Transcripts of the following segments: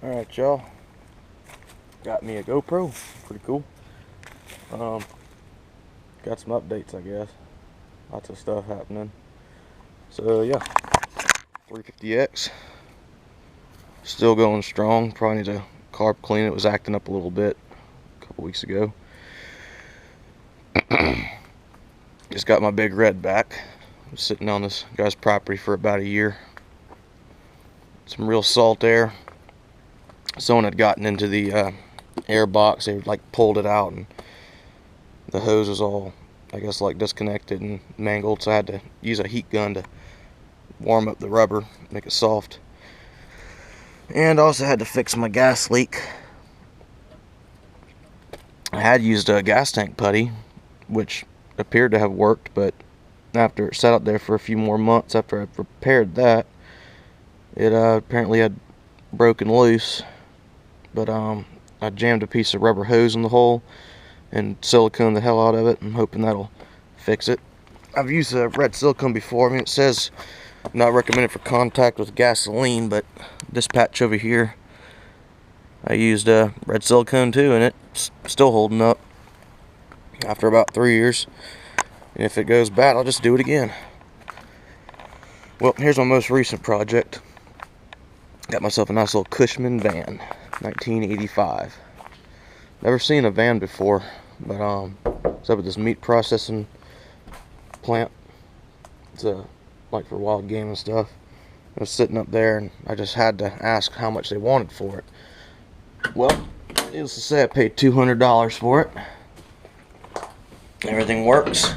Alright, y'all, got me a GoPro, pretty cool. Got some updates, I guess. Lots of stuff happening. So yeah, 350X, still going strong. Probably need to carb clean it. Was acting up a little bit a couple weeks ago. Just got my big red back. I was sitting on this guy's property for about a year. Some real salt air. Someone had gotten into the air box. They like pulled it out, and the hose was all, I guess, like disconnected and mangled, so I had to use a heat gun to warm up the rubber, make it soft. And also had to fix my gas leak. I had used a gas tank putty, which appeared to have worked, but after it sat out there for a few more months after I repaired that, it apparently had broken loose. But I jammed a piece of rubber hose in the hole and siliconed the hell out of it. I'm hoping that'll fix it. I've used red silicone before. I mean, it says not recommended for contact with gasoline, but this patch over here, I used red silicone too, and it's still holding up after about 3 years. And if it goes bad, I'll just do it again. Well, here's my most recent project. Got myself a nice little Cushman van, 1985. Never seen a van before, but it's up at this meat processing plant. It's like for wild game and stuff. I was sitting up there, and I just had to ask how much they wanted for it. Well, needless to say, I paid $200 for it. Everything works.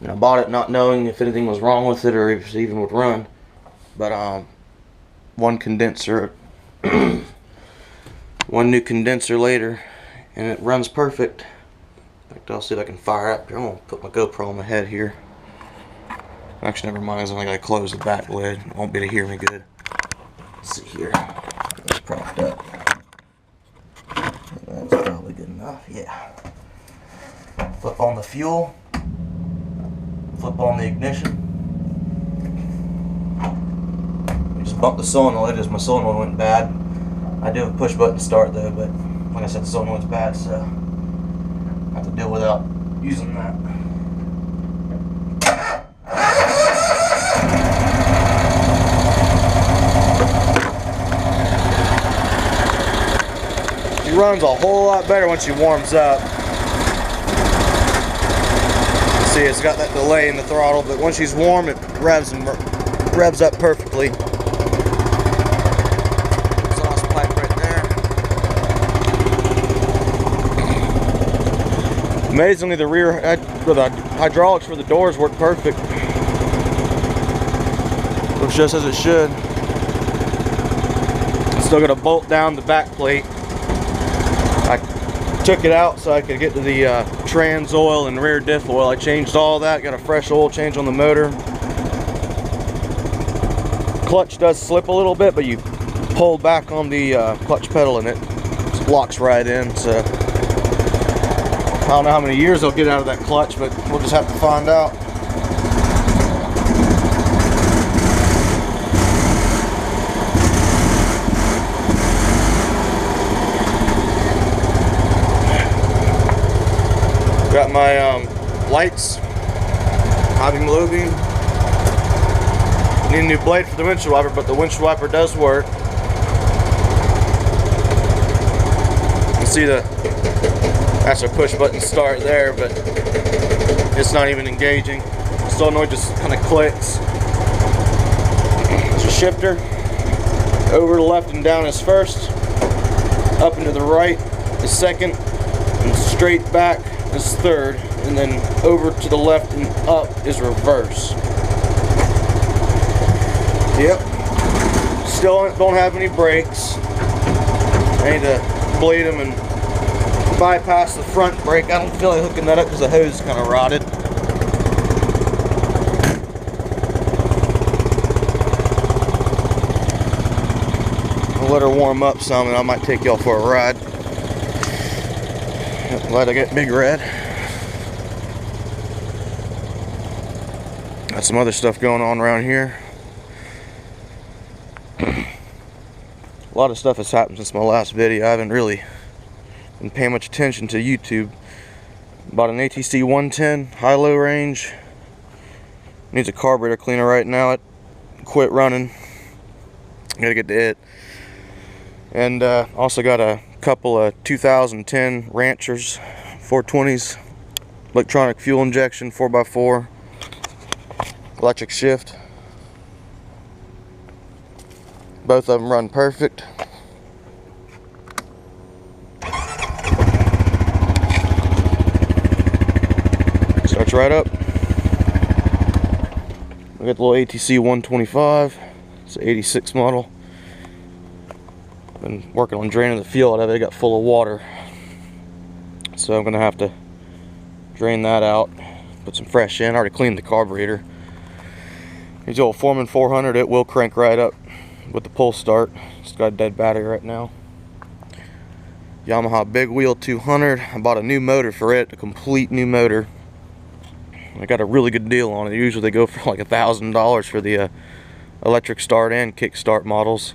And I bought it not knowing if anything was wrong with it or if it even would run. But one condenser, one new condenser later, and it runs perfect. In fact, I'll see if I can fire up here. I'm gonna put my GoPro on my head here. Actually, never mind. I only gotta close the back lid. It won't be able to hear me good. Let's see here. It's propped up. That's probably good enough. Yeah. Flip on the fuel. Flip on the ignition. Just bump the solenoid as my solenoid went bad. I do have a push button start though, but like I said, the solenoid's bad, so I have to deal without using that. She runs a whole lot better once she warms up. See, it's got that delay in the throttle, but once she's warm, it revs up perfectly. Exhaust pipe right there. Amazingly, the hydraulics for the doors work perfect. Looks just as it should. Still got to bolt down the back plate. I took it out so I could get to the trans oil and rear diff oil. I changed all that, got a fresh oil change on the motor. Clutch does slip a little bit, but you pull back on the clutch pedal and it just locks right in. So I don't know how many years I'll get out of that clutch, but we'll just have to find out. Got my lights, high beam, low beam. Need a new blade for the windshield wiper, but the windshield wiper does work. You can see that's a push button start there, but it's not even engaging. The solenoid just kind of clicks. It's a shifter. Over to the left and down is first. Up and to the right is second. And straight back is third, and then over to the left and up is reverse. Yep. Still don't have any brakes. I need to bleed them and bypass the front brake. I don't feel like hooking that up because the hose is kind of rotted. I'll let her warm up some, and I might take y'all for a ride. Glad I get big red. Got some other stuff going on around here. A lot of stuff has happened since my last video. I haven't really been paying much attention to YouTube. Bought an ATC 110 high-low range. Needs a carburetor cleaner right now. It quit running. Gotta get to it. And also got a couple of 2010 Ranchers 420s, electronic fuel injection 4x4, electric shift. Both of them run perfect. Starts right up. We got the little ATC 125. It's an 86 model. Been working on draining the fuel out of it. It got full of water, so I'm gonna have to drain that out, put some fresh in. I already cleaned the carburetor. These old Foreman 400, it will crank right up with the pull start. It's got a dead battery right now. Yamaha Big Wheel 200. I bought a new motor for it, a complete new motor. I got a really good deal on it. Usually they go for like $1,000 for the electric start and kick start models,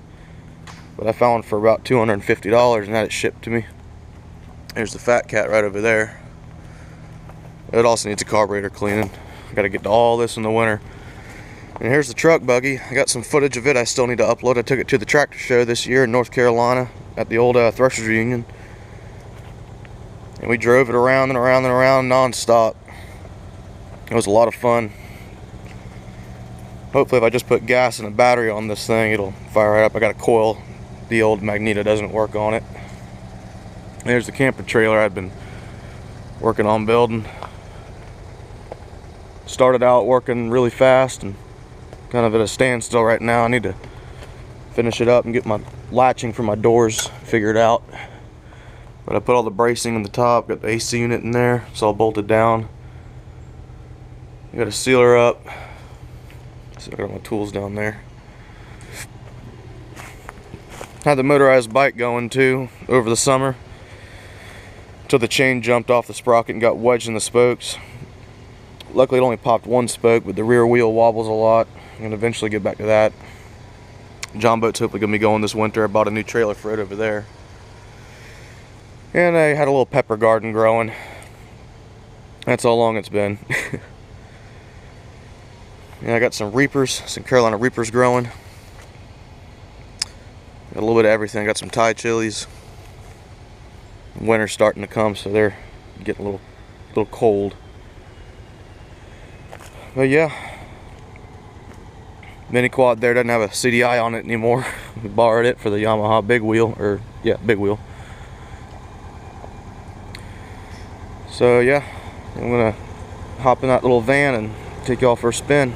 but I found one for about $250 and had it shipped to me. There's the Fat Cat right over there. It also needs a carburetor cleaning. I got to get to all this in the winter. And here's the truck buggy. I got some footage of it I still need to upload. I took it to the tractor show this year in North Carolina at the old Threshers Reunion, and we drove it around and around and around non-stop. It was a lot of fun. Hopefully if I just put gas and a battery on this thing, it'll fire right up. I got a coil. The old magneto doesn't work on it. There's the camper trailer I've been working on building. Started out working really fast and kind of at a standstill right now. I need to finish it up and get my latching for my doors figured out. But I put all the bracing in the top, got the AC unit in there, it's all bolted down. I got a sealer up. So I got my tools down there. Had the motorized bike going too over the summer until the chain jumped off the sprocket and got wedged in the spokes. Luckily it only popped one spoke, but the rear wheel wobbles a lot. I'm gonna eventually get back to that. John boat's hopefully gonna be going this winter. I bought a new trailer for it over there. And I had a little pepper garden growing. That's how long it's been. Yeah, I got some Reapers, some Carolina Reapers growing. Got a little bit of everything. Got some Thai chilies. Winter's starting to come, so they're getting a little cold. But yeah, mini quad there doesn't have a CDI on it anymore. We borrowed it for the Yamaha Big Wheel, or yeah, Big Wheel. So yeah, I'm gonna hop in that little van and take y'all for a spin.